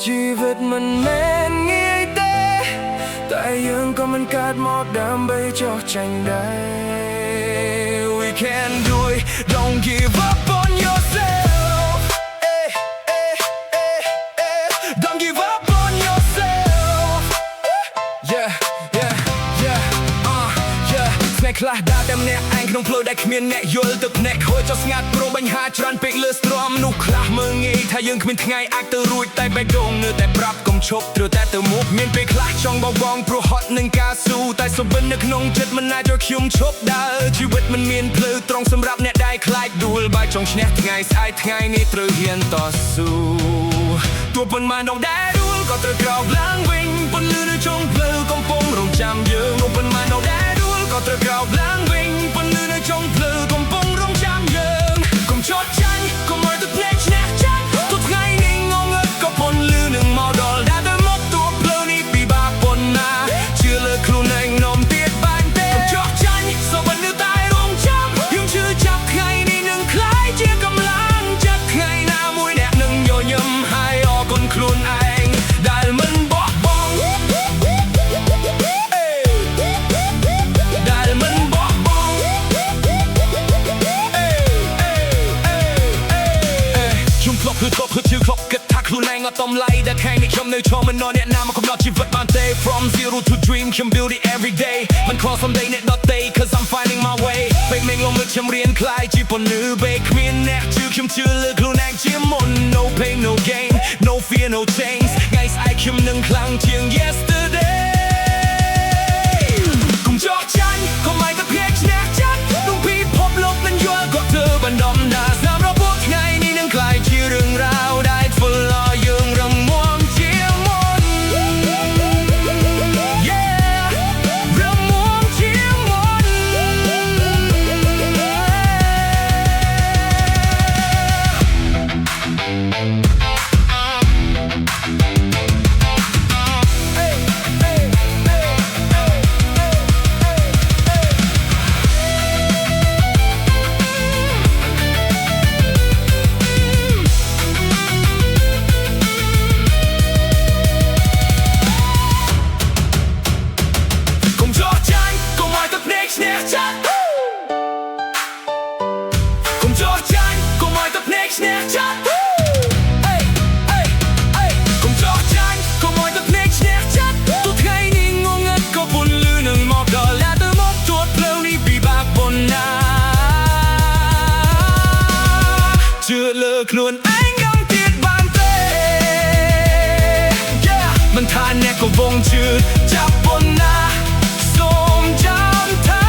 ชีวิตมันแม่นง่ายแต่ยังก็มันการหมดดำไปจอกจังได้ We can do it Don't give up on yourself Don't give up on yourself Yeah yeah yeah yeah ស្នេហ៍ខ្លះដើរតែម្នាក់ឯងក្នុងផ្លូវដែលគ្មានអ្នកយល់ទឹកអ្នកហួចចោលស្ងាត់ព្រមបញ្ហាច្រើនពេកលើស្ទ្រាំនោះខ្លះមើងងាយថាយើងគ្មានថ្ងៃអាចទៅរួចតែបេះដូងនៅតែប្រាប់កុំឈប់ត្រូវតែទៅមុខមានពេលខ្លះចង់បងព្រោះហត់នឹងការស៊ូតែសុបិននៅក្នុងចិត្តមិនអាចឲ្យខ្ញុំឈប់ដើរជីវិតមិនមានផ្លូវត្រង់សម្រាប់អ្នកដែលខ្លាចដួលបើចង់ឈ្នះថ្ងៃស្អែកថ្ងៃនេះត្រូវហ៊ានតស៊ូទោះប៉ុន្មានដងដែលដួលក៏ត្រូវក្រោកឡើងវិញពន្លឺនៅចុងផ្លូវកំពុងរងចាំយើងទោះប៉ុន្មានដងដែលដួលក៏ត្រូវក្រោកឡើងវិញពន្លឺនៅចុងផ្លូវកំពុងរងចាំយើងកុំចោទចាញ់កុំឲ្យទឹកភ្នែកឈ្នះចាញ់ទោះថ្ងៃនេះងងឹតក៏ពន្លឺនឹងមកដល់ដែលទៅមកទោះផ្លូវនេះពិបាកប៉ុណ្ណាជឿលើខ្លួនឯងនំទៀតបានទេកុំចោទចាញ់សូមនៅតែរងចាំយើងជឿចាប់ថ្ងៃនេះនឹងខ្លាយជាកម្លាំងចិត្តថ្ងៃណាមួយអ្នកនឹងញញឹមហើយអរគុណខ្លួនឯងដែលមិនបោះបង់ដែលមិនបោះបង់ខ្ញុំធ្លាប់គឺធ្លាប់គឺជឿធ្លាប់គិតថាខ្លួនឯងអត់តម្លៃតែថ្ងៃនេះខ្ញុំនៅឈរមិននរអ្នកណាមកកំណត់ជីវិតបានទេ From zero to dream ខ្ញុំ build it every day មិនខ្វល់សំដីអ្នកដទៃ Cause I'm finding my way ពេលមេងងងឹតខ្ញុំរៀនខ្លាយជាពន្លឺពេលគ្មានអ្នកជឿខ្ញុំជឿលើខ្លួនឯងជាមុន No pain no gain no fear no change ថ្ងៃស្អែកខ្ញុំនឹងខ្លាំងជាង yesterday កុំចោទចាញ់កុំឲ្យទឹកភ្នែកឈ្នះចាញ់ក្នុងពិភពលោកនឹងយល់ក៏ធ្វើបណ្ដំដាសម្រាប់ពួកថ្ងៃនេះនឹងខ្លាយជារឿងរ៉ាវដែលធ្វើឲ្យយើងរឹងមាំជាមុន Yeah រឹងមាំជាមុន កុំចោទចាញ់កុំឲ្យទឹកភ្នែកឈ្នះចាញ់កុំចោទចាញ់កុំឲ្យទឹកភ្នែកឈ្នះចាញ់កុំចោទចាញ់កុំឲ្យទឹកភ្នែកឈ្នះចាញ់ទោះថ្ងៃនេះងងឹតក៏ពន្លឺនឹងមកដល់តែទៅមកទួតផ្លូវនេះពិបាកប៉ុណ្ណាជឿលើខ្លួនឯងយ៉ាងទៀតបានទេ Yeah មិនថាអ្នកក៏វងជឿចាប់ប៉ុណ្ណាសូមចាំថា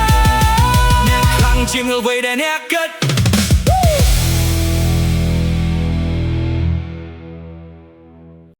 អ្នកខ្លាំងជាងអ្វីដែលអ្នក